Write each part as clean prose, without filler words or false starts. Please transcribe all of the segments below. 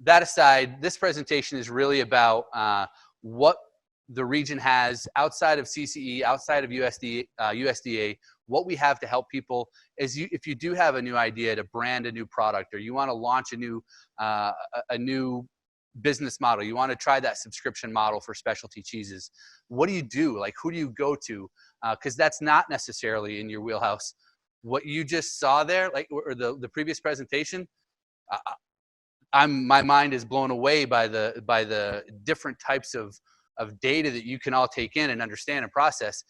that aside, this presentation is really about what the region has outside of CCE, outside of USDA, what we have to help people. If you do have a new idea to brand a new product, or you want to launch a new business model, you want to try that subscription model for specialty cheeses, what do you do? Like, who do you go to? Because that's not necessarily in your wheelhouse. What you just saw there, like, or the previous presentation, my mind is blown away by the different types of data that you can all take in and understand and process.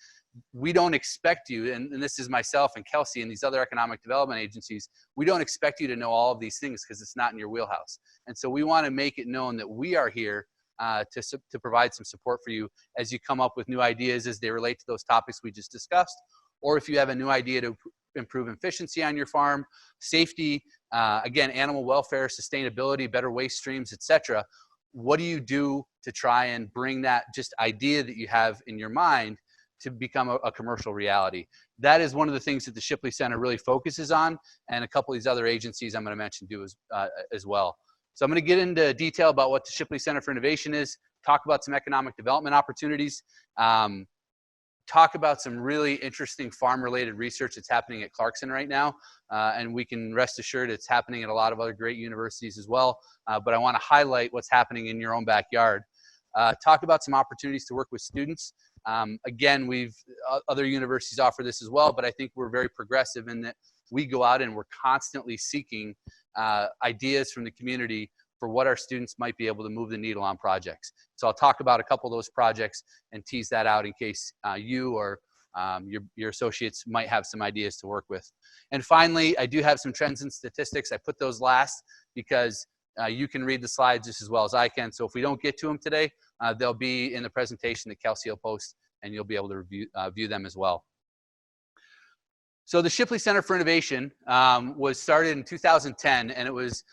We don't expect you, and this is myself and Kelsey and these other economic development agencies, we don't expect you to know all of these things because it's not in your wheelhouse. And so we want to make it known that we are here to provide some support for you as you come up with new ideas as they relate to those topics we just discussed, or if you have a new idea to improve efficiency on your farm, safety, again, animal welfare, sustainability, better waste streams, etc. What do you do to try and bring that just idea that you have in your mind to become a commercial reality? That is one of the things that the Shipley Center really focuses on, and a couple of these other agencies I'm going to mention do as well. So I'm going to get into detail about what the Shipley Center for Innovation is, talk about some economic development opportunities, talk about some really interesting farm-related research that's happening at Clarkson right now, and we can rest assured it's happening at a lot of other great universities as well, but I want to highlight what's happening in your own backyard. Talk about some opportunities to work with students. Again, other universities offer this as well, but I think we're very progressive in that we go out and we're constantly seeking ideas from the community for what our students might be able to move the needle on projects. So I'll talk about a couple of those projects and tease that out in case you or your associates might have some ideas to work with. And finally, I do have some trends and statistics. I put those last because you can read the slides just as well as I can. So if we don't get to them today, they'll be in the presentation that Kelsey will post, and you'll be able to view them as well. So the Shipley Center for Innovation was started in 2010, and it was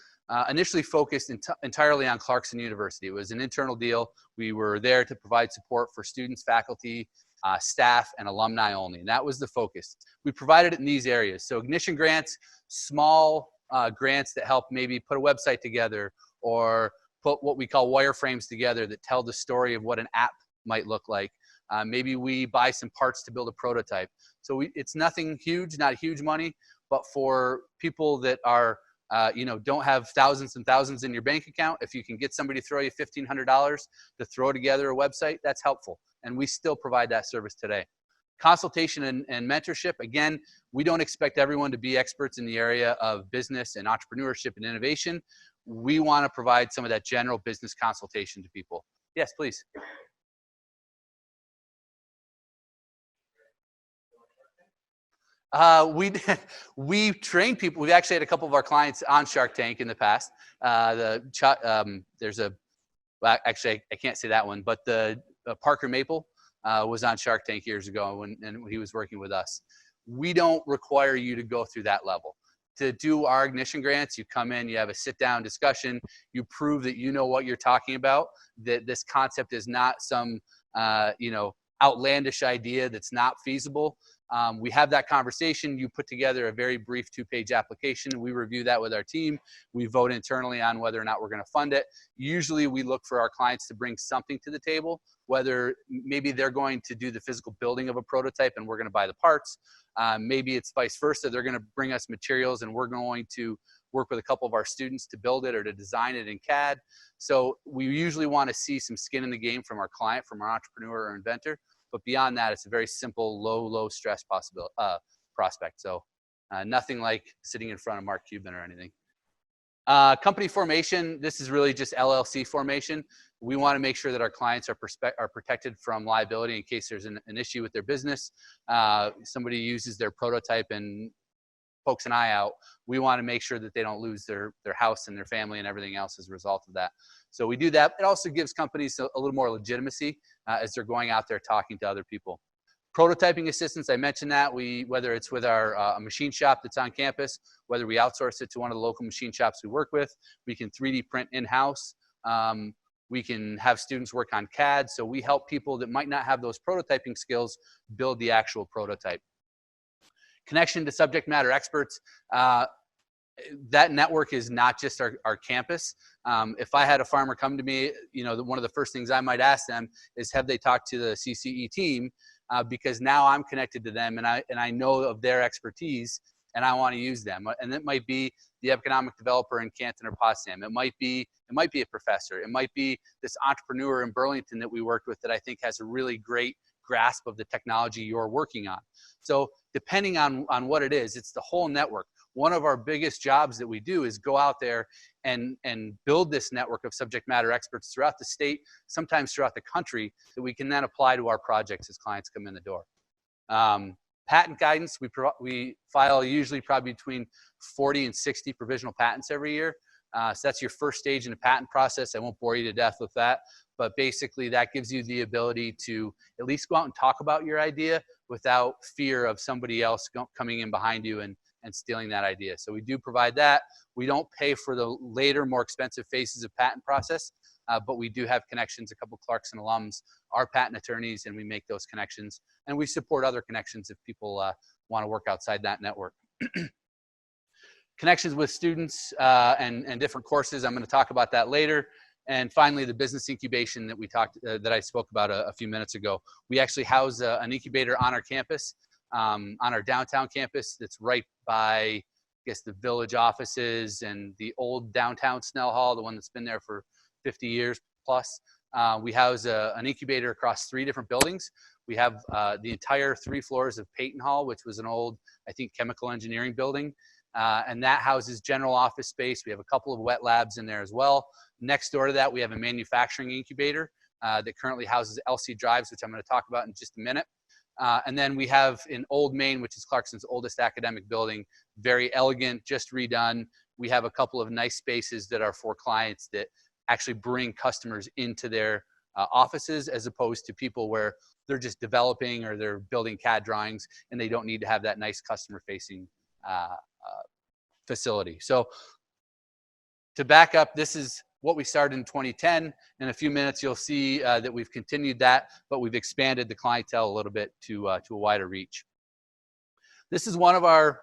initially focused entirely on Clarkson University. It was an internal deal. We were there to provide support for students, faculty, staff, and alumni only, and that was the focus. We provided it in these areas. So ignition grants, small grants that help maybe put a website together or put what we call wireframes together that tell the story of what an app might look like. Maybe we buy some parts to build a prototype. So it's nothing huge, not huge money, but for people that are don't have thousands and thousands in your bank account, if you can get somebody to throw you $1,500 to throw together a website, that's helpful. And we still provide that service today. Consultation and mentorship, again, we don't expect everyone to be experts in the area of business and entrepreneurship and innovation. We want to provide some of that general business consultation to people. Yes, please. We train people. We've actually had a couple of our clients on Shark Tank in the past. There's actually I can't say that one, but the Parker Maple was on Shark Tank years ago when he was working with us. We don't require you to go through that level. To do our ignition grants, you come in, you have a sit-down discussion, you prove that you know what you're talking about, that this concept is not some outlandish idea that's not feasible. We have that conversation. You put together a very brief 2-page application. We review that with our team. We vote internally on whether or not we're going to fund it. Usually we look for our clients to bring something to the table, whether maybe they're going to do the physical building of a prototype and we're going to buy the parts. Maybe it's vice versa. They're going to bring us materials and we're going to work with a couple of our students to build it or to design it in CAD. So we usually want to see some skin in the game from our client, from our entrepreneur or inventor. But beyond that, it's a very simple, low stress prospect. So nothing like sitting in front of Mark Cuban or anything. Company formation, this is really just LLC formation. We want to make sure that our clients are protected from liability in case there's an issue with their business. Somebody uses their prototype and pokes an eye out. We want to make sure that they don't lose their house and their family and everything else as a result of that. So we do that. It also gives companies a little more legitimacy as they're going out there talking to other people. Prototyping assistance, I mentioned that. Whether it's with our machine shop that's on campus, whether we outsource it to one of the local machine shops we work with, we can 3D print in-house. We can have students work on CAD. So we help people that might not have those prototyping skills build the actual prototype. Connection to subject matter experts. That network is not just our campus. If I had a farmer come to me, you know, one of the first things I might ask them is, have they talked to the CCE team? Because now I'm connected to them, and I know of their expertise, and I want to use them. And it might be the economic developer in Canton or Potsdam. It might be a professor. It might be this entrepreneur in Burlington that we worked with that I think has a really great grasp of the technology you're working on. So depending on what it is, it's the whole network. One of our biggest jobs that we do is go out there and build this network of subject matter experts throughout the state, sometimes throughout the country, that we can then apply to our projects as clients come in the door. Patent guidance, we file usually probably between 40 and 60 provisional patents every year. So that's your first stage in the patent process. I won't bore you to death with that, but basically that gives you the ability to at least go out and talk about your idea without fear of somebody else coming in behind you and stealing that idea. So we do provide that. We don't pay for the later, more expensive phases of patent process, but we do have connections. A couple Clarkson alums are patent attorneys, and we make those connections. And we support other connections if people want to work outside that network. Connections with students and different courses. I'm going to talk about that later. And finally, the business incubation that I spoke about a few minutes ago. We actually house an incubator on our campus, on our downtown campus that's right by, I guess, the village offices and the old downtown Snell Hall, the one that's been there for 50 years plus. We house an incubator across 3 different buildings. We have the entire 3 floors of Peyton Hall, which was an old, I think, chemical engineering building. And that houses general office space. We have a couple of wet labs in there as well. Next door to that, we have a manufacturing incubator that currently houses LC drives, which I'm going to talk about in just a minute. And then we have in Old Main, which is Clarkson's oldest academic building, very elegant, just redone. We have a couple of nice spaces that are for clients that actually bring customers into their offices, as opposed to people where they're just developing or they're building CAD drawings and they don't need to have that nice customer-facing facility. So to back up, this is what we started in 2010. In a few minutes, you'll see that we've continued that, but we've expanded the clientele a little bit to a wider reach. This is one of our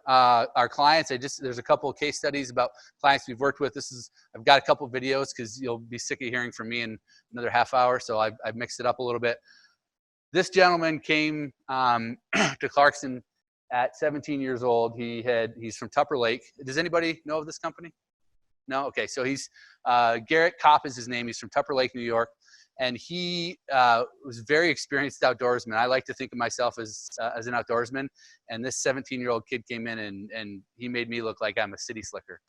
clients. There's a couple of case studies about clients we've worked with. I've got a couple of videos because you'll be sick of hearing from me in another half hour, so I've mixed it up a little bit. This gentleman came to Clarkson at 17 years old. He's from Tupper Lake. Does anybody know of this company? No? Okay, so he's Garrett Kopp is his name. He's from Tupper Lake, New York. And he was a very experienced outdoorsman. I like to think of myself as an outdoorsman. And this 17-year-old kid came in and he made me look like I'm a city slicker.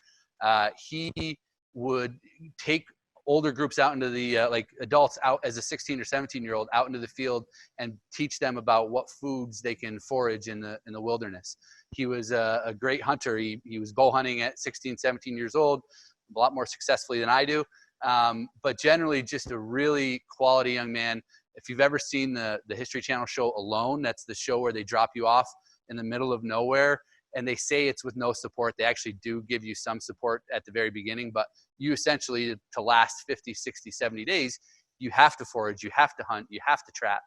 He would take older groups out into the, like adults out as a 16 or 17-year-old out into the field and teach them about what foods they can forage in the wilderness. He was a great hunter. He was bow hunting at 16, 17 years old, a lot more successfully than I do. But generally just a really quality young man. If you've ever seen the History Channel show Alone, that's the show where they drop you off in the middle of nowhere. And they say it's with no support. They actually do give you some support at the very beginning, but you essentially, to last 50, 60, 70 days, you have to forage, you have to hunt, you have to trap.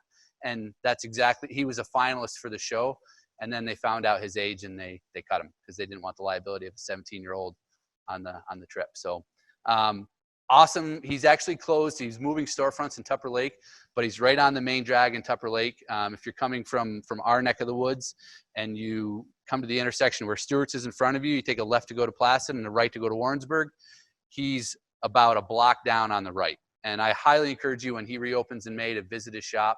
And that's exactly, he was a finalist for the show. And then they found out his age and they cut him because they didn't want the liability of a 17-year-old on the trip. So awesome. He's actually closed. He's moving storefronts in Tupper Lake, but he's right on the main drag in Tupper Lake. If you're coming from our neck of the woods and you come to the intersection where Stewart's is in front of you, you take a left to go to Placid and a right to go to Warrensburg. He's about a block down on the right. And I highly encourage you when he reopens in May to visit his shop.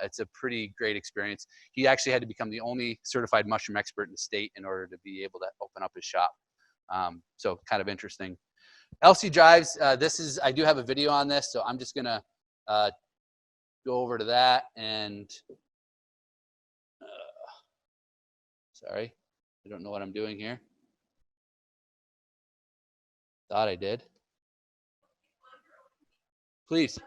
It's a pretty great experience. He actually had to become the only certified mushroom expert in the state in order to be able to open up his shop. So kind of interesting. LC drives, I do have a video on this, so I'm just gonna go over to that and sorry, I don't know what I'm doing here. Thought I did. Please.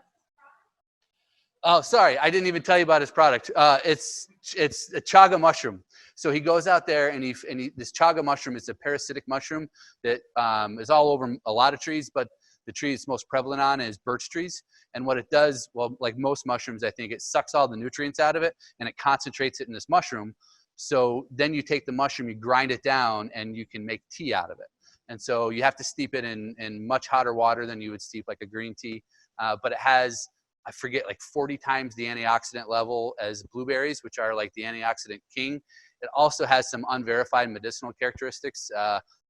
Oh, sorry, I didn't even tell you about his product. It's a chaga mushroom. So he goes out there and this chaga mushroom is a parasitic mushroom that is all over a lot of trees, but the tree it's most prevalent on is birch trees. And what it does, well, like most mushrooms, I think it sucks all the nutrients out of it and it concentrates it in this mushroom. So then you take the mushroom, you grind it down, and you can make tea out of it. And so you have to steep it in much hotter water than you would steep like a green tea. But it has, I forget, like 40 times the antioxidant level as blueberries, which are like the antioxidant king. It also has some unverified medicinal characteristics.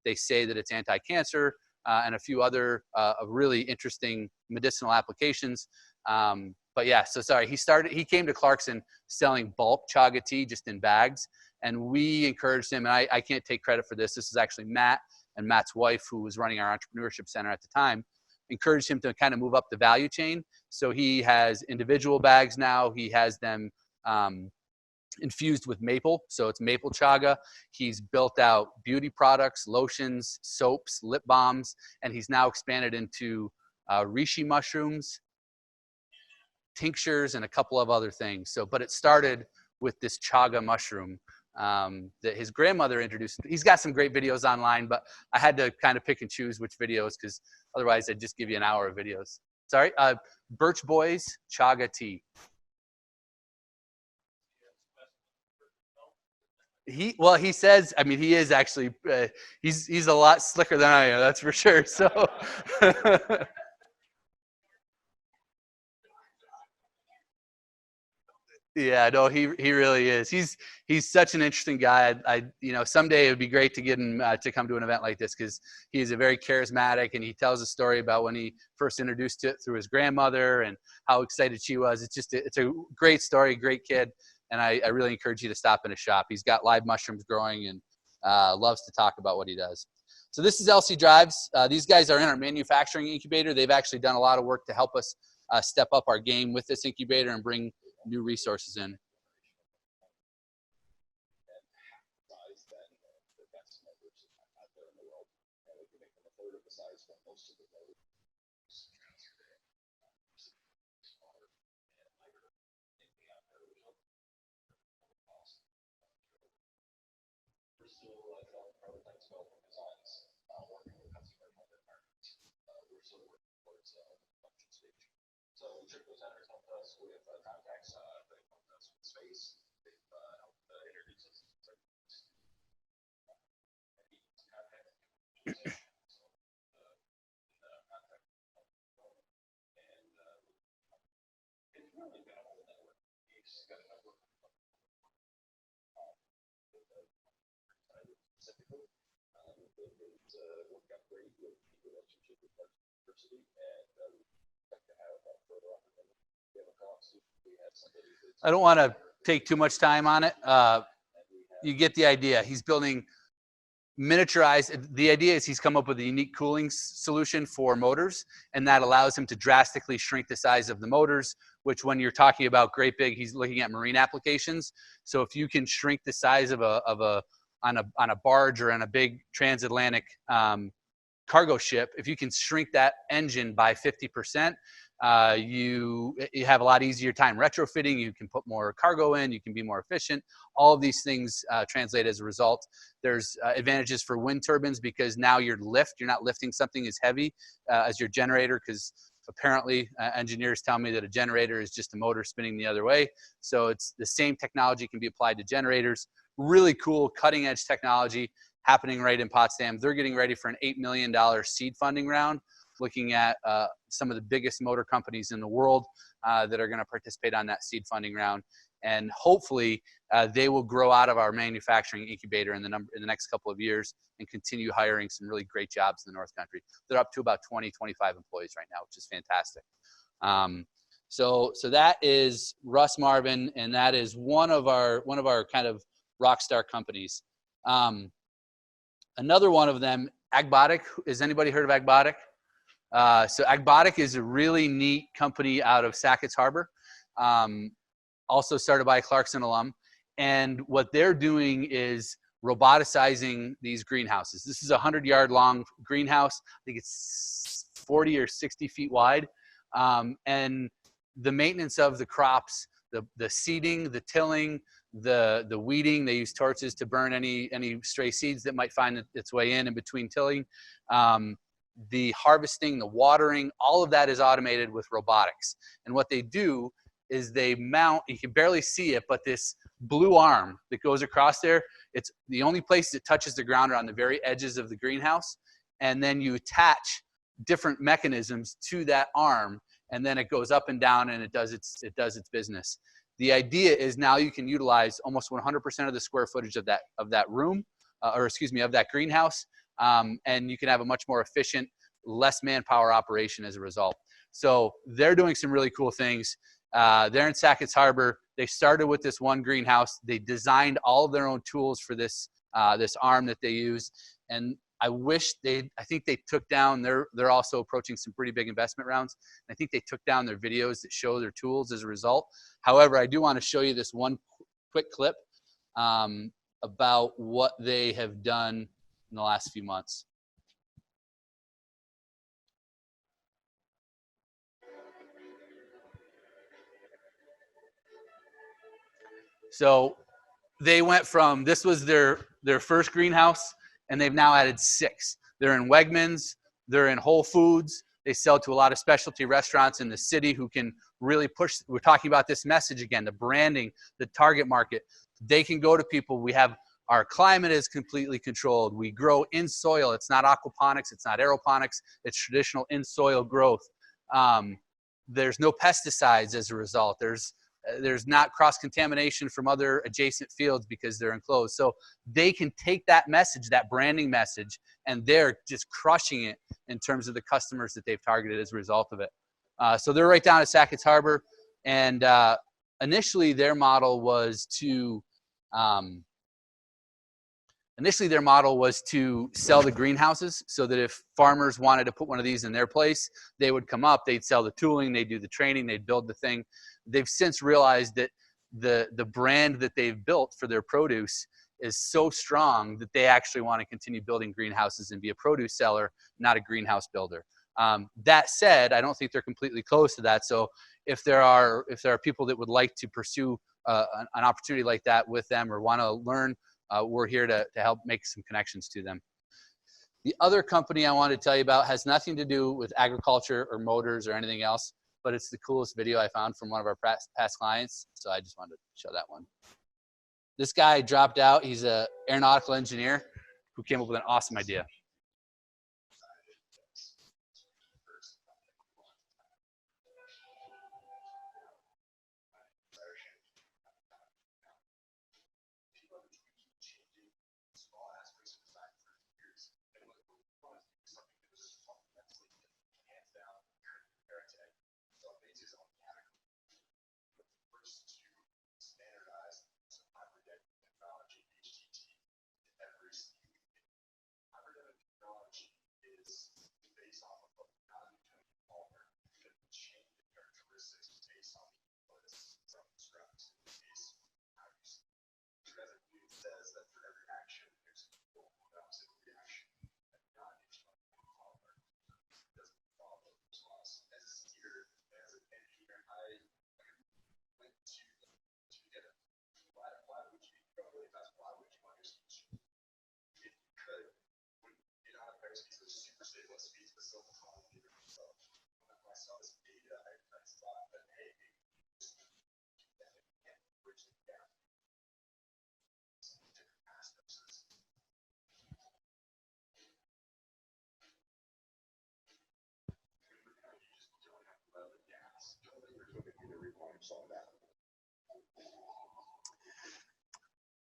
They say that it's anti-cancer and a few other really interesting medicinal applications. But yeah, so sorry, he came to Clarkson selling bulk chaga tea just in bags. And we encouraged him, and I can't take credit for this. This is actually Matt and Matt's wife, who was running our entrepreneurship center at the time, encouraged him to kind of move up the value chain. So he has individual bags now. He has them infused with maple. So it's maple chaga. He's built out beauty products, lotions, soaps, lip balms, and he's now expanded into reishi mushrooms, tinctures, and a couple of other things. So, but it started with this chaga mushroom that his grandmother introduced. He's got some great videos online, but I had to kind of pick and choose which videos because otherwise I'd just give you an hour of videos. Sorry, Birch Boys chaga tea. He says, I mean, he is actually, he's a lot slicker than I am, that's for sure. So. Yeah, no, he really is. He's such an interesting guy. You know, someday it would be great to get him to come to an event like this because he's a very charismatic, and he tells a story about when he first introduced it through his grandmother and how excited she was. It's a great story, great kid, and I really encourage you to stop in his shop. He's got live mushrooms growing and loves to talk about what he does. So this is LC Drives. These guys are in our manufacturing incubator. They've actually done a lot of work to help us step up our game with this incubator and bring new resources in. I don't want to take too much time on it. You get the idea. He's building miniaturized. The idea is he's come up with a unique cooling solution for motors, and that allows him to drastically shrink the size of the motors, which when you're talking about great big, he's looking at marine applications. So if you can shrink the size of on a barge or on a big transatlantic cargo ship, if you can shrink that engine by 50%, you have a lot easier time retrofitting. You can put more cargo in, you can be more efficient. All of these things translate as a result. There's advantages for wind turbines because now you're not lifting something as heavy as your generator, because apparently engineers tell me that a generator is just a motor spinning the other way. So it's the same technology can be applied to generators. Really cool cutting edge technology happening right in Potsdam. They're getting ready for an $8 million seed funding round, looking at some of the biggest motor companies in the world that are going to participate on that seed funding round. And hopefully they will grow out of our manufacturing incubator in the next couple of years and continue hiring some really great jobs in the North Country. They're up to about 20, 25 employees right now, which is fantastic. So that is Russ Marvin, and that is one of our kind of rock star companies. Another one of them, AGBOTIK. Has anybody heard of AGBOTIK? So AGBOTIK is a really neat company out of Sackett's Harbor, also started by a Clarkson alum. And what they're doing is roboticizing these greenhouses. This is a 100-yard long greenhouse. I think it's 40 or 60 feet wide. And the maintenance of the crops, the seeding, the tilling, the weeding, they use torches to burn any stray seeds that might find its way in between tilling. The harvesting, the watering, all of that is automated with robotics. And what they do is they mount, you can barely see it, but this blue arm that goes across there, it's the only place that touches the ground are on the very edges of the greenhouse. and then you attach different mechanisms to that arm, and then it goes up and down and it does its business. The idea is now you can utilize almost 100% of the square footage of that room, or excuse me, of that greenhouse, and you can have a much more efficient, less manpower operation as a result. So they're doing some really cool things. They're in Sackett's Harbor. They started with this one greenhouse. They designed all of their own tools for this this arm that they use, and I think they took down, they're also approaching some pretty big investment rounds. I think they took down their videos that show their tools as a result. However, I do want to show you this one quick clip about what they have done in the last few months. So they went from, this was their first greenhouse, and they've now added 6. They're in Wegmans, they're in Whole Foods. They sell to a lot of specialty restaurants in the city who can really push. We're talking about this message again, the branding, the target market. They can go to people. We have, our climate is completely controlled. We grow in soil. It's not aquaponics, it's not aeroponics, it's traditional in soil growth. There's no pesticides as a result. There's not cross-contamination from other adjacent fields because they're enclosed. So they can take that message, that branding message, and they're just crushing it in terms of the customers that they've targeted as a result of it. So they're right down at Sackett's Harbor, and initially their model was to sell the greenhouses, so that if farmers wanted to put one of these in their place, they would come up, they'd sell the tooling, they'd do the training, they'd build the thing. They've since realized that the brand that they've built for their produce is so strong that they actually want to continue building greenhouses and be a produce seller, not a greenhouse builder. That said, I don't think they're completely close to that. So if there are people that would like to pursue an opportunity like that with them or want to learn, we're here to help make some connections to them. The other company I want to tell you about has nothing to do with agriculture or motors or anything else, but it's the coolest video I found from one of our past clients. So I just wanted to show that one. This guy dropped out. He's an aeronautical engineer who came up with an awesome idea.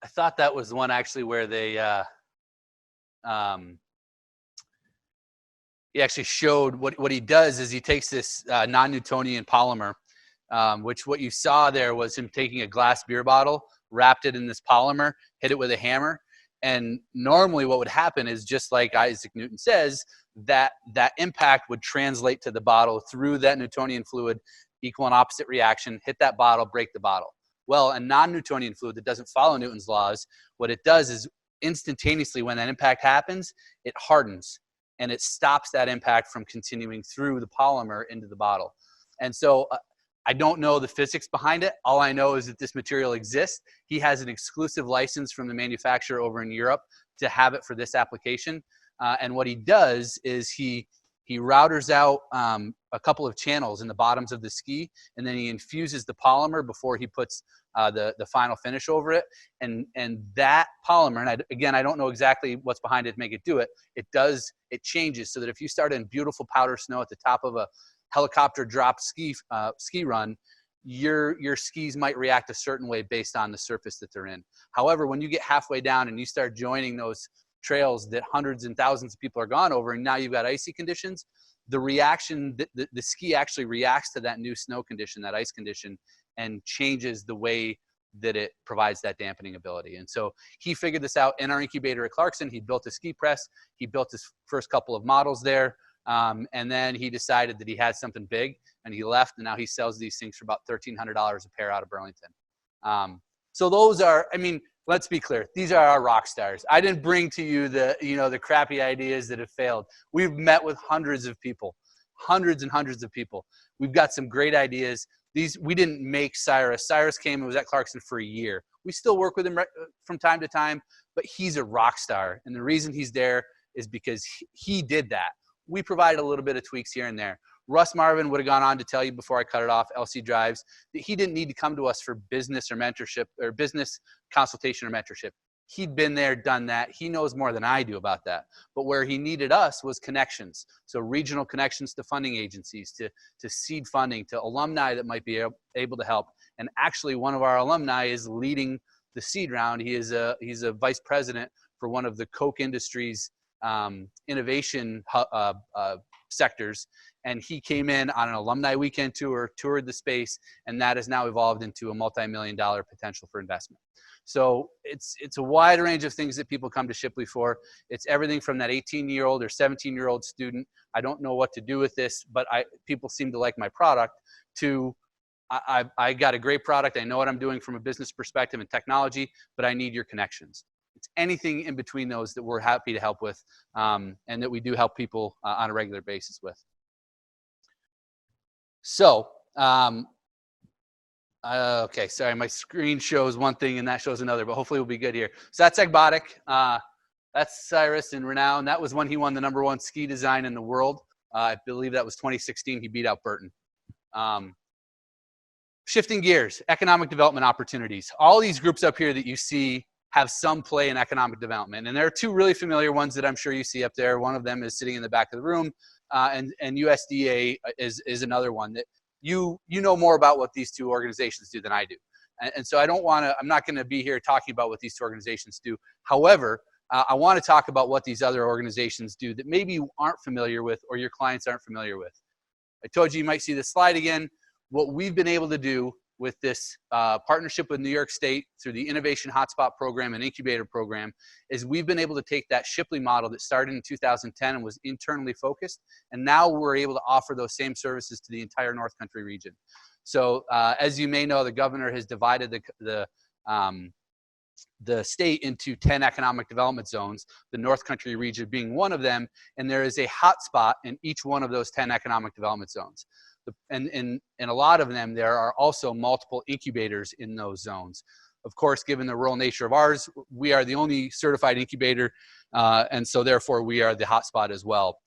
I thought that was the one actually where they he actually showed what he does is he takes this non-Newtonian polymer, which what you saw there was him taking a glass beer bottle, wrapped it in this polymer, hit it with a hammer. And normally what would happen is, just like Isaac Newton says, that impact would translate to the bottle through that Newtonian fluid, equal and opposite reaction, hit that bottle, break the bottle. Well, a non-Newtonian fluid that doesn't follow Newton's laws, what it does is instantaneously when that impact happens, it hardens and it stops that impact from continuing through the polymer into the bottle. And so I don't know the physics behind it. All I know is that this material exists. He has an exclusive license from the manufacturer over in Europe to have it for this application. And what he does is he He routers out a couple of channels in the bottoms of the ski, and then he infuses the polymer before he puts the final finish over it. And that polymer, and again, I don't know exactly what's behind it to make it do it. It changes so that if you start in beautiful powder snow at the top of a helicopter drop ski run, your skis might react a certain way based on the surface that they're in. However, when you get halfway down and you start joining those trails that hundreds and thousands of people are gone over, and now you've got icy conditions, the reaction, the ski actually reacts to that new snow condition, that ice condition, and changes the way that it provides that dampening ability. And so he figured this out in our incubator at Clarkson. He built a ski press. He built his first couple of models there. And then he decided that he had something big, and he left, and now he sells these things for about $1,300 a pair out of Burlington. So those are, I mean, let's be clear, these are our rock stars. I didn't bring to you the crappy ideas that have failed. We've met with hundreds of people, hundreds and hundreds of people. We've got some great ideas. We didn't make Cyrus. Cyrus came and was at Clarkson for a year. We still work with him from time to time, but he's a rock star. And the reason he's there is because he did that. We provided a little bit of tweaks here and there. Russ Marvin would have gone on to tell you before I cut it off, LC Drives, that he didn't need to come to us for business or mentorship or business consultation or mentorship. He'd been there, done that. He knows more than I do about that. But where he needed us was connections. So regional connections to funding agencies, to seed funding, to alumni that might be able to help. And actually one of our alumni is leading the seed round. He's a vice president for one of the Coke Industries innovation sectors, and he came in on an alumni weekend tour, toured the space, and that has now evolved into a multi-million-dollar potential for investment. So it's a wide range of things that people come to Shipley for. It's everything from that 18-year-old or 17-year-old student, I don't know what to do with this, but people seem to like my product, to I got a great product, I know what I'm doing from a business perspective and technology, but I need your connections. It's anything in between those that we're happy to help with, and that we do help people on a regular basis with. So, okay, sorry, my screen shows one thing and that shows another, but hopefully we'll be good here. So that's AGBOTIK. That's Cyrus in Renown. That was when he won the #1 ski design in the world. I believe that was 2016. He beat out Burton. Shifting gears, economic development opportunities. All these groups up here that you see have some play in economic development. And there are two really familiar ones that I'm sure you see up there. One of them is sitting in the back of the room, and USDA is another one that you know more about what these two organizations do than I do. And so I'm not gonna be here talking about what these two organizations do. However, I wanna talk about what these other organizations do that maybe you aren't familiar with or your clients aren't familiar with. I told you might see this slide again. What we've been able to do with this partnership with New York State through the Innovation Hotspot program and Incubator program is we've been able to take that Shipley model that started in 2010 and was internally focused, and now we're able to offer those same services to the entire North Country region. So as you may know, the governor has divided the state into 10 economic development zones, the North Country region being one of them, and there is a hotspot in each one of those 10 economic development zones. And in a lot of them, there are also multiple incubators in those zones. Of course, given the rural nature of ours, we are the only certified incubator, and so therefore we are the hotspot as well.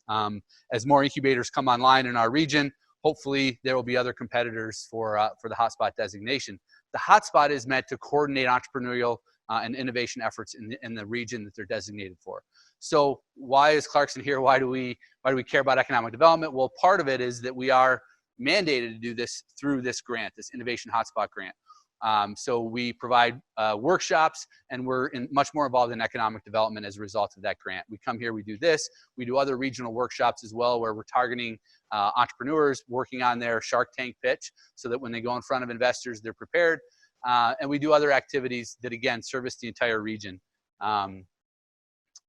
As more incubators come online in our region, hopefully there will be other competitors for the hotspot designation. The hotspot is meant to coordinate entrepreneurial and innovation efforts in the region that they're designated for. So why is Clarkson here? Why do we care about economic development? Well, part of it is that we are mandated to do this through this grant, this Innovation Hotspot grant. So we provide workshops, and we're much more involved in economic development as a result of that grant. We come here, we do this. We do other regional workshops as well, where we're targeting entrepreneurs working on their Shark Tank pitch so that when they go in front of investors, they're prepared. And we do other activities that, again, service the entire region.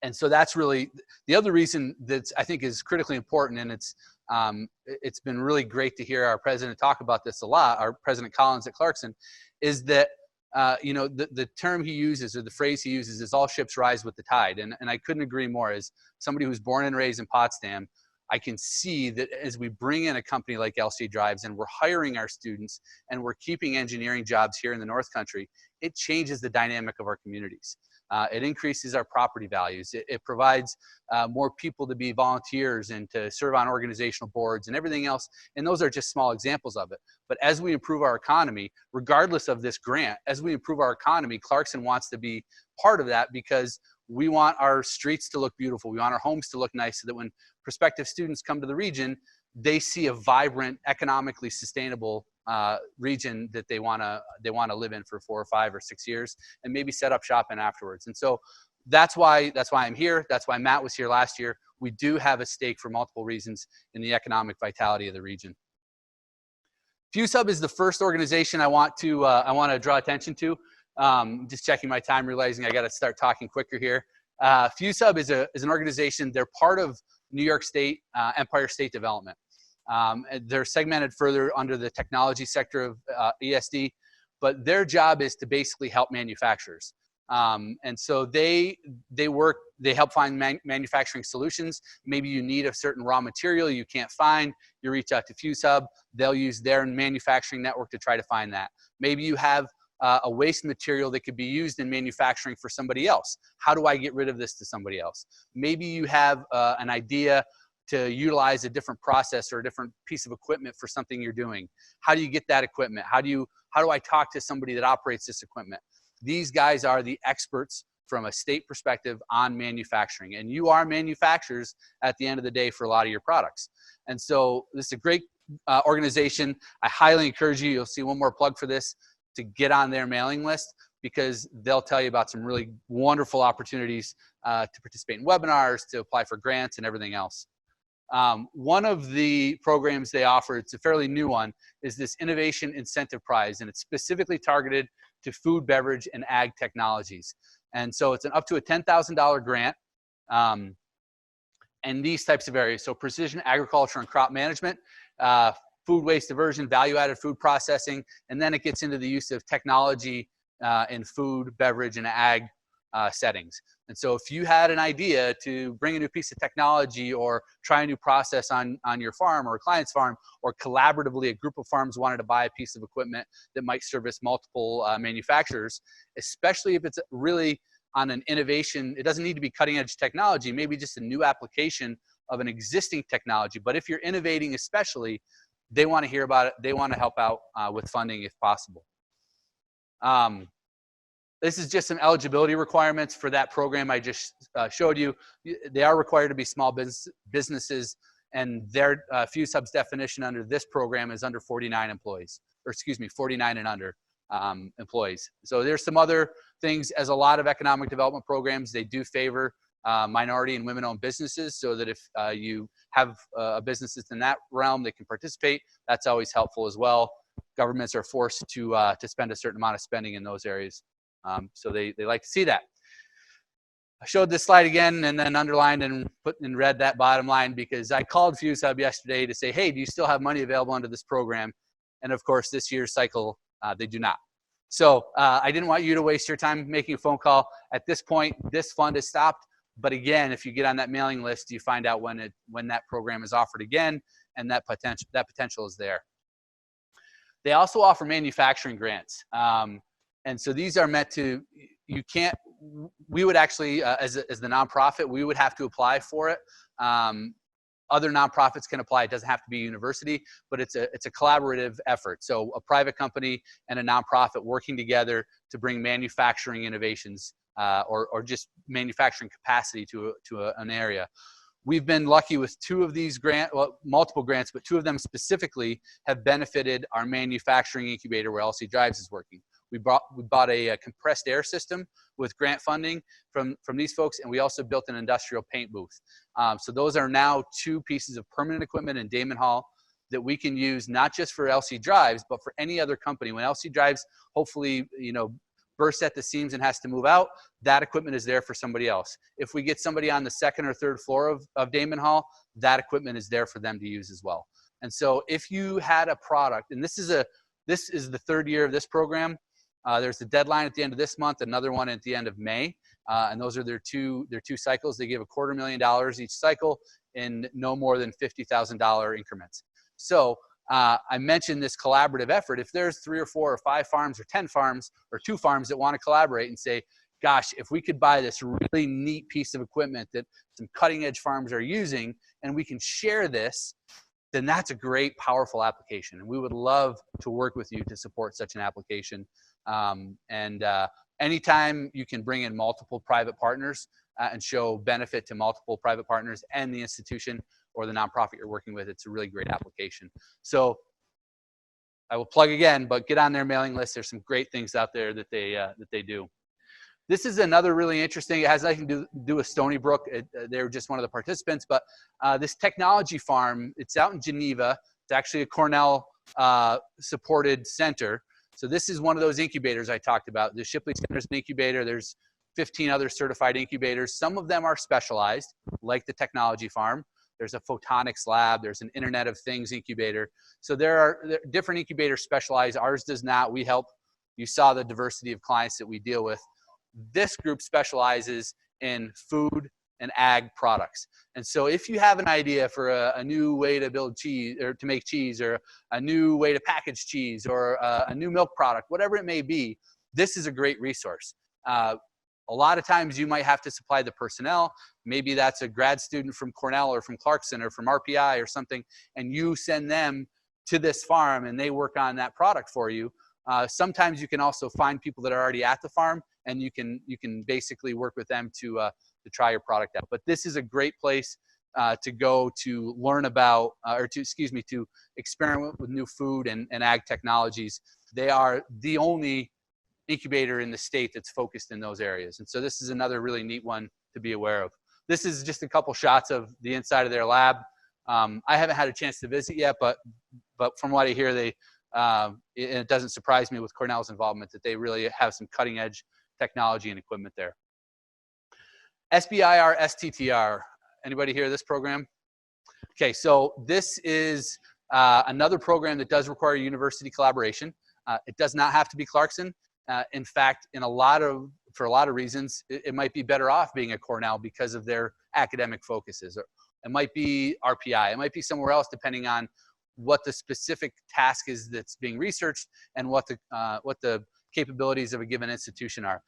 And so that's really the other reason that I think is critically important, and it's been really great to hear our president talk about this a lot, our President Collins at Clarkson, is that the term he uses, or the phrase he uses, is all ships rise with the tide. And I couldn't agree more. As somebody who's born and raised in Potsdam, I can see that as we bring in a company like LC Drives and we're hiring our students and we're keeping engineering jobs here in the North Country, it changes the dynamic of our communities. It increases our property values. It provides more people to be volunteers and to serve on organizational boards and everything else. And those are just small examples of it. But as we improve our economy, regardless of this grant, as we improve our economy, Clarkson wants to be part of that, because we want our streets to look beautiful. We want our homes to look nice, so that when prospective students come to the region, they see a vibrant, economically sustainable region that they want to live in for 4 or 5 or 6 years, and maybe set up shop in afterwards. And so that's why I'm here. That's why Matt was here last year. We do have a stake for multiple reasons in the economic vitality of the region. FewSub is the first organization I want to draw attention to. Just checking my time, realizing I got to start talking quicker here. FewSub is an organization. They're part of New York State Empire State Development. They're segmented further under the technology sector of ESD, but their job is to basically help manufacturers. And so they help find manufacturing solutions. Maybe you need a certain raw material you can't find, you reach out to FewSub. They'll use their manufacturing network to try to find that. Maybe you have a waste material that could be used in manufacturing for somebody else. How do I get rid of this to somebody else? Maybe you have an idea to utilize a different process or a different piece of equipment for something you're doing. How do you get that equipment? How do I talk to somebody that operates this equipment? These guys are the experts from a state perspective on manufacturing, and you are manufacturers at the end of the day for a lot of your products. And so this is a great organization. I highly encourage you, you'll see one more plug for this, to get on their mailing list, because they'll tell you about some really wonderful opportunities to participate in webinars, to apply for grants and everything else. One of the programs they offer, it's a fairly new one, is this Innovation Incentive Prize, and it's specifically targeted to food, beverage, and ag technologies. And so it's up to a $10,000 grant, and these types of areas. So precision agriculture and crop management, food waste diversion, value-added food processing, and then it gets into the use of technology in food, beverage, and ag settings. And so if you had an idea to bring a new piece of technology or try a new process on your farm or a client's farm, or collaboratively a group of farms wanted to buy a piece of equipment that might service multiple manufacturers, especially if it's really on an innovation, it doesn't need to be cutting edge technology, maybe just a new application of an existing technology. But if you're innovating especially, they want to hear about it. They want to help out with funding if possible. This is just some eligibility requirements for that program I just showed you. They are required to be small businesses, and their FewSub's definition under this program is under 49 employees, or excuse me, 49 and under employees. So there's some other things. As a lot of economic development programs, they do favor minority and women-owned businesses, so that if you have a business that's in that realm that can participate, that's always helpful as well. Governments are forced to spend a certain amount of spending in those areas. So they like to see that. I showed this slide again and then underlined and put in red that bottom line, because I called FewSub yesterday to say, hey, do you still have money available under this program? And of course, this year's cycle, they do not. So I didn't want you to waste your time making a phone call. At this point, this fund is stopped. But again, if you get on that mailing list, you find out when that program is offered again, and that potential is there. They also offer manufacturing grants. And so these are meant to, we would actually, as the nonprofit, we would have to apply for it. Other nonprofits can apply. It doesn't have to be a university, but it's a collaborative effort. So a private company and a nonprofit working together to bring manufacturing innovations or just manufacturing capacity to an area. We've been lucky with two of these multiple grants, but two of them specifically have benefited our manufacturing incubator where LC Drives is working. We bought a compressed air system with grant funding from these folks, and we also built an industrial paint booth. So those are now two pieces of permanent equipment in Damon Hall that we can use not just for LC Drives, but for any other company. When LC Drives hopefully, bursts at the seams and has to move out, that equipment is there for somebody else. If we get somebody on the second or third floor of Damon Hall, that equipment is there for them to use as well. And so if you had a product, and this is the third year of this program, there's a deadline at the end of this month, another one at the end of May, and those are their two cycles. They give $250,000 each cycle. in no more than $50,000 increments. So I mentioned this collaborative effort. If there's 3 or 4 or 5 farms or 10 farms or 2 farms that want to collaborate and say, gosh, if we could buy this really neat piece of equipment that some cutting edge farms are using and we can share this, then that's a great, powerful application. And we would love to work with you to support such an application. Anytime you can bring in multiple private partners and show benefit to multiple private partners and the institution or the nonprofit you're working with, it's a really great application. So I will plug again, but get on their mailing list. There's some great things out there that they do. This is another really interesting, it has nothing to do with Stony Brook. They're just one of the participants, but this technology farm, it's out in Geneva. It's actually a Cornell supported center. So this is one of those incubators I talked about. The Shipley Center is an incubator. There's 15 other certified incubators. Some of them are specialized, like the technology farm. There's a photonics lab. There's an Internet of Things incubator. So there are different incubators specialized. Ours does not. We help. You saw the diversity of clients that we deal with. This group specializes in food and ag products. And so if you have an idea for a new way to build cheese or to make cheese, or a new way to package cheese, or a new milk product, whatever it may be, this is a great resource. A lot of times you might have to supply the personnel. Maybe that's a grad student from Cornell or from Clarkson or from RPI or something, and you send them to this farm and they work on that product for you. Sometimes you can also find people that are already at the farm, and you can basically work with them to try your product out. But this is a great place to go to learn about, to experiment with new food and ag technologies. They are the only incubator in the state that's focused in those areas. And so this is another really neat one to be aware of. This is just a couple shots of the inside of their lab. I haven't had a chance to visit yet, but from what I hear, it doesn't surprise me with Cornell's involvement that they really have some cutting edge technology and equipment there. SBIRSTTR. Anybody hear of this program? Okay, so this is another program that does require university collaboration. It does not have to be Clarkson. In fact, for a lot of reasons, it might be better off being at Cornell because of their academic focuses. Or it might be RPI. It might be somewhere else, depending on what the specific task is that's being researched and what the capabilities of a given institution are.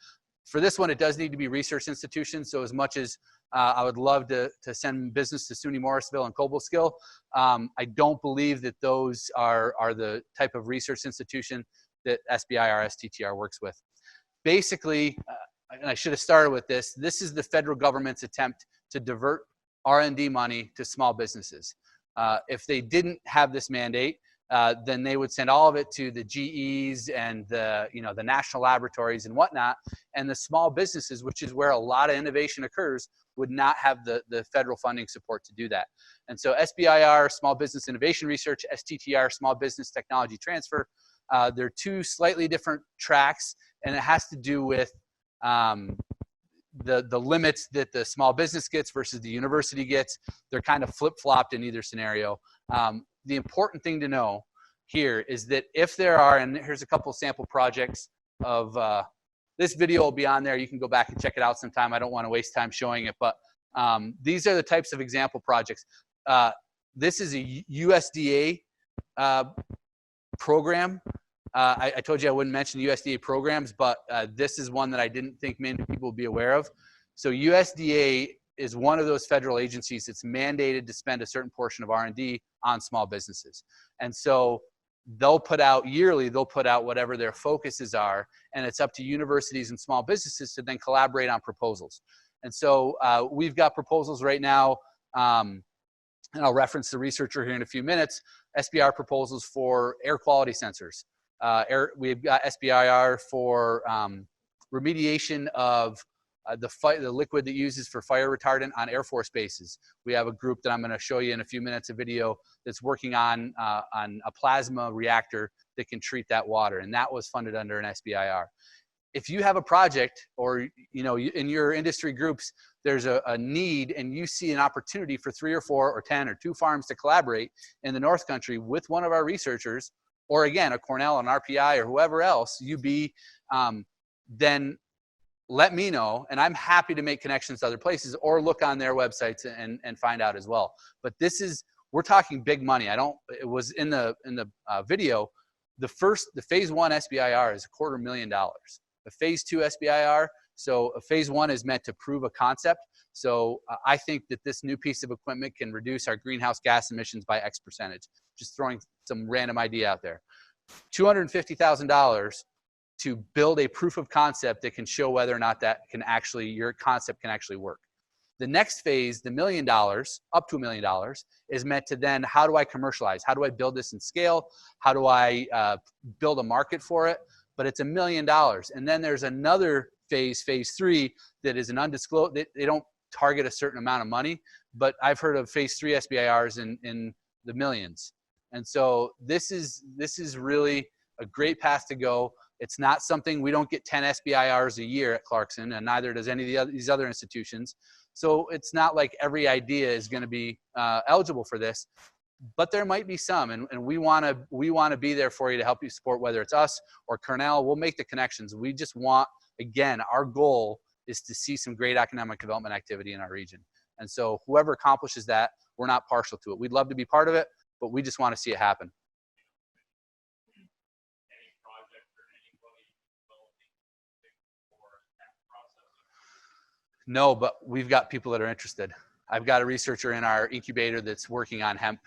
For this one, it does need to be research institutions. So as much as I would love to send business to SUNY Morrisville and Cobleskill, I don't believe that those are the type of research institution that SBIRSTTR works with. Basically, and I should have started with this, this is the federal government's attempt to divert R&D money to small businesses. If they didn't have this mandate, then they would send all of it to the GEs and the national laboratories and whatnot, and the small businesses, which is where a lot of innovation occurs, would not have the federal funding support to do that. And so SBIR, Small Business Innovation Research, STTR, Small Business Technology Transfer, they're two slightly different tracks, and it has to do with the limits that the small business gets versus the university gets. They're kind of flip-flopped in either scenario. The important thing to know here is that if there are, and here's a couple sample projects of, this video will be on there. You can go back and check it out sometime. I don't want to waste time showing it, but these are the types of example projects. This is a USDA program. I told you I wouldn't mention USDA programs, but this is one that I didn't think many people would be aware of. So USDA is one of those federal agencies that's mandated to spend a certain portion of R&D on small businesses. And so they'll put out yearly, they'll put out whatever their focuses are, and it's up to universities and small businesses to then collaborate on proposals. And so we've got proposals right now, and I'll reference the researcher here in a few minutes, SBIR proposals for air quality sensors. We've got SBIR for remediation of the liquid that uses for fire retardant on Air Force bases. We have a group that I'm going to show you in a few minutes, a video that's working on a plasma reactor that can treat that water, and that was funded under an SBIR. If you have a project, or in your industry groups, there's a need, and you see an opportunity for 3 or 4 or 10 or 2 farms to collaborate in the North Country with one of our researchers, or again, a Cornell, an RPI, or whoever else, UB, then let me know, and I'm happy to make connections to other places or look on their websites and find out as well. But we're talking big money. It was in the video, the phase 1 SBIR is $250,000. The phase 2 SBIR, so a phase 1 is meant to prove a concept. So I think that this new piece of equipment can reduce our greenhouse gas emissions by X percentage. Just throwing some random idea out there. $250,000 to build a proof of concept that can show whether or not your concept can actually work. The next phase, the $1 million, up to $1 million, is meant to then, how do I commercialize? How do I build this in scale? How do I build a market for it? But it's $1 million. And then there's another phase 3, that is an undisclosed, they don't target a certain amount of money, but I've heard of phase 3 SBIRs in the millions. And so this is really a great path to go. It's not something, we don't get 10 SBIRs a year at Clarkson, and neither does any of these other institutions. So it's not like every idea is going to be eligible for this, but there might be some, and we want to be there for you to help you support, whether it's us or Cornell. We'll make the connections. We just want, again, our goal is to see some great economic development activity in our region. And so whoever accomplishes that, we're not partial to it. We'd love to be part of it, but we just want to see it happen. No, but we've got people that are interested. I've got a researcher in our incubator that's working on hemp,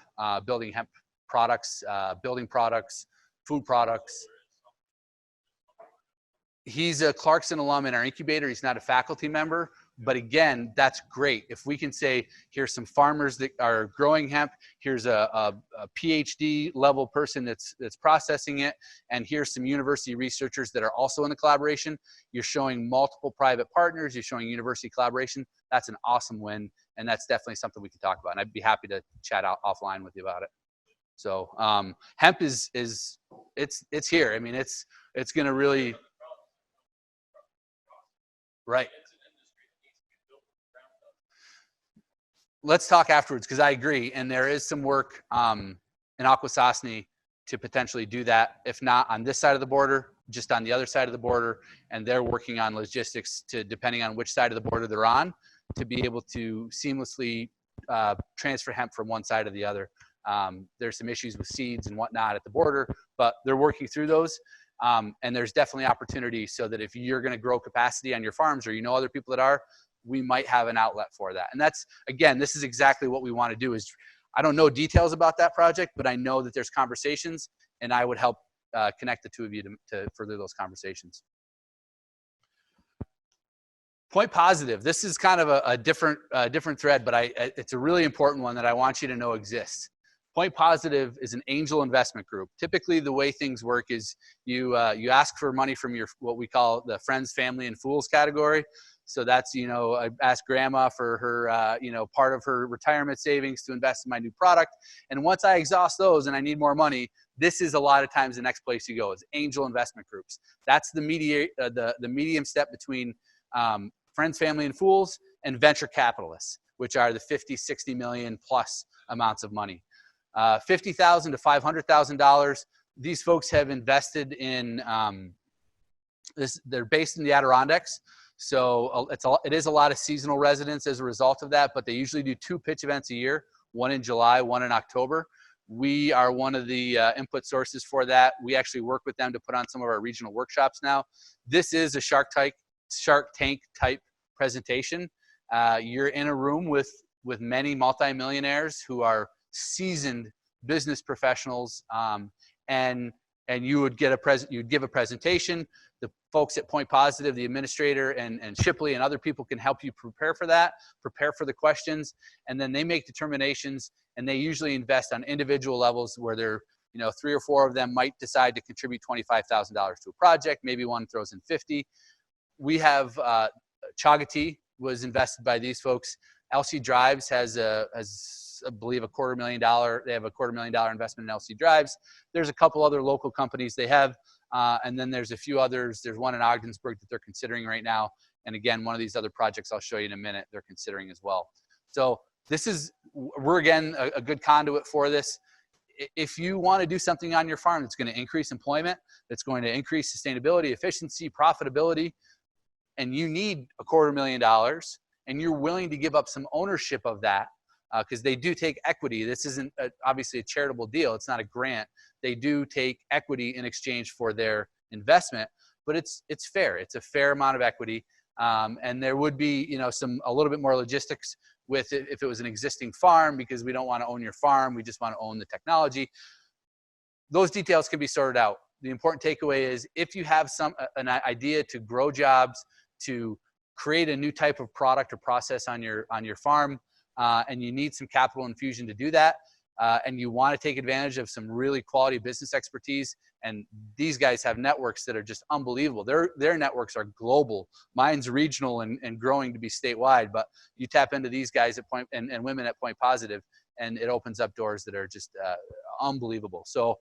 building hemp products, building products, food products. He's a Clarkson alum in our incubator. He's not a faculty member, but again, that's great. If we can say, here's some farmers that are growing hemp, here's a PhD level person that's processing it, and here's some university researchers that are also in the collaboration. You're showing multiple private partners, you're showing university collaboration. That's an awesome win, and that's definitely something we can talk about. And I'd be happy to chat offline with you about it. So hemp it's here. I mean, it's going to really. Right. Let's talk afterwards, because I agree. And there is some work in Akwesasne to potentially do that, if not on this side of the border, just on the other side of the border. And they're working on logistics to, depending on which side of the border they're on, to be able to seamlessly transfer hemp from one side to the other. There's some issues with seeds and whatnot at the border, but they're working through those. And there's definitely opportunity, so that if you're going to grow capacity on your farms, or you know other people that are, we might have an outlet for that. And that's, again, this is exactly what we want to do. Is I don't know details about that project, but I know that there's conversations, and I would help connect the two of you to further those conversations. Point positive. This is kind of a different thread, but it's a really important one that I want you to know exists. Point Positive is an angel investment group. Typically, the way things work is you ask for money from your, what we call the friends, family, and fools category. So that's, I asked grandma for her, part of her retirement savings to invest in my new product. And once I exhaust those and I need more money, this is a lot of times the next place you go is angel investment groups. That's the medium step between friends, family, and fools, and venture capitalists, which are the 50, 60 million plus amounts of money. $50,000 to $500,000. These folks have invested in this. They're based in the Adirondacks, so it is a lot of seasonal residents as a result of that. But they usually do 2 pitch events a year, one in July, one in October. We are one of the input sources for that. We actually work with them to put on some of our regional workshops now. This is a Shark Tank type presentation. You're in a room with many multimillionaires who are seasoned business professionals, and you would give a presentation. The folks at Point Positive, the administrator, and Shipley and other people can help you prepare for that, prepare for the questions, and then they make determinations, and they usually invest on individual levels where they're, 3 or 4 of them might decide to contribute $25,000 to a project. Maybe one throws in 50. We have Chagati was invested by these folks. LC Drives has I believe $250,000. They have a $250,000 investment in LC Drives. There's a couple other local companies they have, and then there's a few others. There's one in Ogdensburg that they're considering right now, and again, one of these other projects I'll show you in a minute they're considering as well. So we're again a good conduit for this. If you want to do something on your farm that's going to increase employment, that's going to increase sustainability, efficiency, profitability, and you need $250,000 and you're willing to give up some ownership of that, because they do take equity. This isn't obviously a charitable deal. It's not a grant. They do take equity in exchange for their investment, but it's fair. It's a fair amount of equity. And there would be, you know, a little bit more logistics with it if it was an existing farm, because we don't want to own your farm. We just want to own the technology. Those details can be sorted out. The important takeaway is, if you have an idea to grow jobs, to create a new type of product or process on your farm, and you need some capital infusion to do that, and you want to take advantage of some really quality business expertise, and these guys have networks that are just unbelievable. Their networks are global. Mine's regional and growing to be statewide, but you tap into these guys at Point and women at Point Positive, and it opens up doors that are just unbelievable. So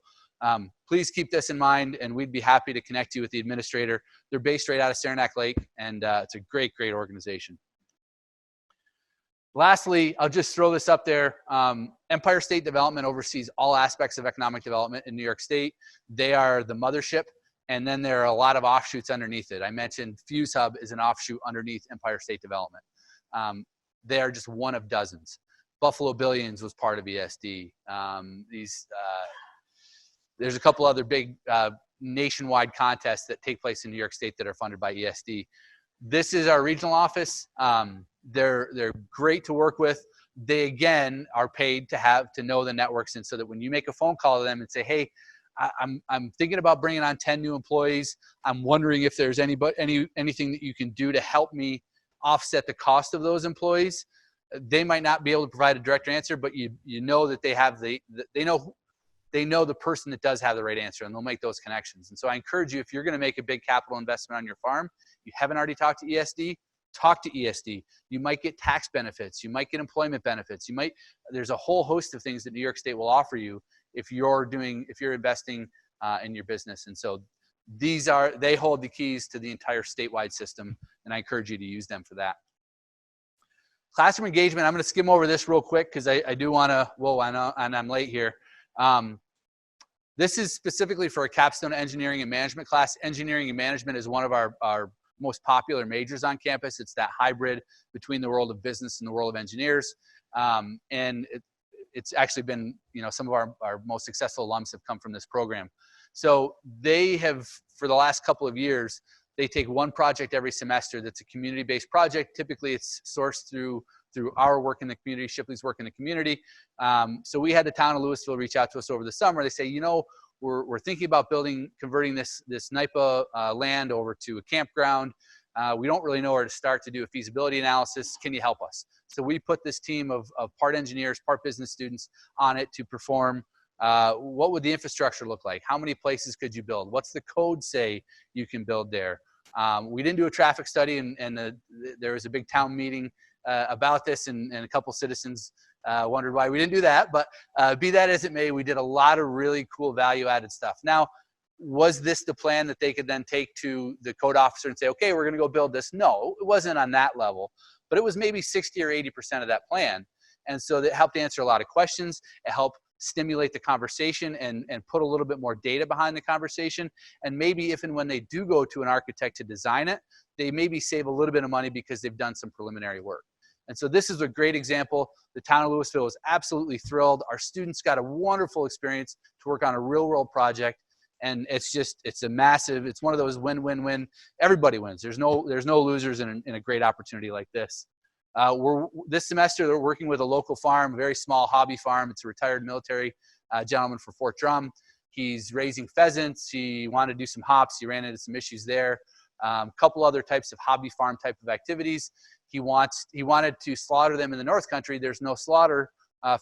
please keep this in mind, and we'd be happy to connect you with the administrator. They're based right out of Saranac Lake, and it's a great, great organization. Lastly, I'll just throw this up there. Empire State Development oversees all aspects of economic development in New York State. They are the mothership, and then there are a lot of offshoots underneath it. I mentioned Fuse Hub is an offshoot underneath Empire State Development. They are just one of dozens. Buffalo Billions was part of ESD. There's a couple other big nationwide contests that take place in New York State that are funded by ESD. This is our regional office. They're great to work with. They, again, are paid to know the networks, and so that when you make a phone call to them and say, hey, I'm thinking about bringing on 10 new employees. I'm wondering if there's anything that you can do to help me offset the cost of those employees. They might not be able to provide a direct answer, but you know that they know the person that does have the right answer, and they'll make those connections. And so I encourage you, if you're going to make a big capital investment on your farm, you haven't already talked to ESD, talk to ESD. You might get tax benefits. You might get employment benefits. There's a whole host of things that New York State will offer you if you're investing in your business. And so they hold the keys to the entire statewide system, and I encourage you to use them for that. Classroom engagement, I'm going to skim over this real quick because I do want to, and I'm late here. This is specifically for a capstone engineering and management class. Engineering and management is one of our most popular majors on campus. It's that hybrid between the world of business and the world of engineers. And it's actually been, some of our most successful alums have come from this program. So they have, for the last couple of years, they take one project every semester that's a community-based project. Typically, it's sourced through our work in the community, Shipley's work in the community. So we had the town of Louisville reach out to us over the summer. They say, we're thinking about converting this NIPA land over to a campground. We don't really know where to start to do a feasibility analysis. Can you help us? So we put this team of part engineers, part business students on it to perform what would the infrastructure look like? How many places could you build? What's the code say you can build there? We didn't do a traffic study, and there was a big town meeting about this, and a couple citizens wondered why we didn't do that. But be that as it may, we did a lot of really cool value-added stuff. Now, was this the plan that they could then take to the code officer and say, okay, we're going to go build this? No, it wasn't on that level, but it was maybe 60 or 80% of that plan. And so that helped answer a lot of questions. It helped stimulate the conversation and put a little bit more data behind the conversation. And maybe if and when they do go to an architect to design it, they maybe save a little bit of money because they've done some preliminary work. And so this is a great example. The town of Louisville was absolutely thrilled. Our students got a wonderful experience to work on a real world project. And it's one of those win-win-win. Everybody wins. There's no losers in a great opportunity like this. This semester, they're working with a local farm, a very small hobby farm. It's a retired military gentleman for Fort Drum. He's raising pheasants. He wanted to do some hops. He ran into some issues there. A couple other types of hobby farm type of activities. He wanted to slaughter them in the North Country. There's no slaughter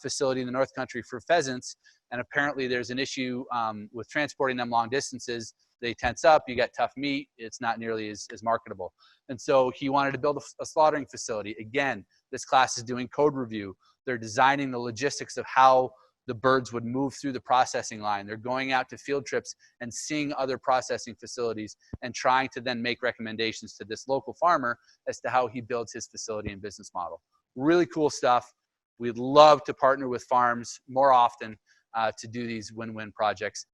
facility in the North Country for pheasants. And apparently there's an issue with transporting them long distances. They tense up, you got tough meat, it's not nearly as marketable. And so he wanted to build a slaughtering facility. Again, this class is doing code review. They're designing the logistics of how the birds would move through the processing line. They're going out to field trips and seeing other processing facilities and trying to then make recommendations to this local farmer as to how he builds his facility and business model. Really cool stuff. We'd love to partner with farms more often to do these win-win projects.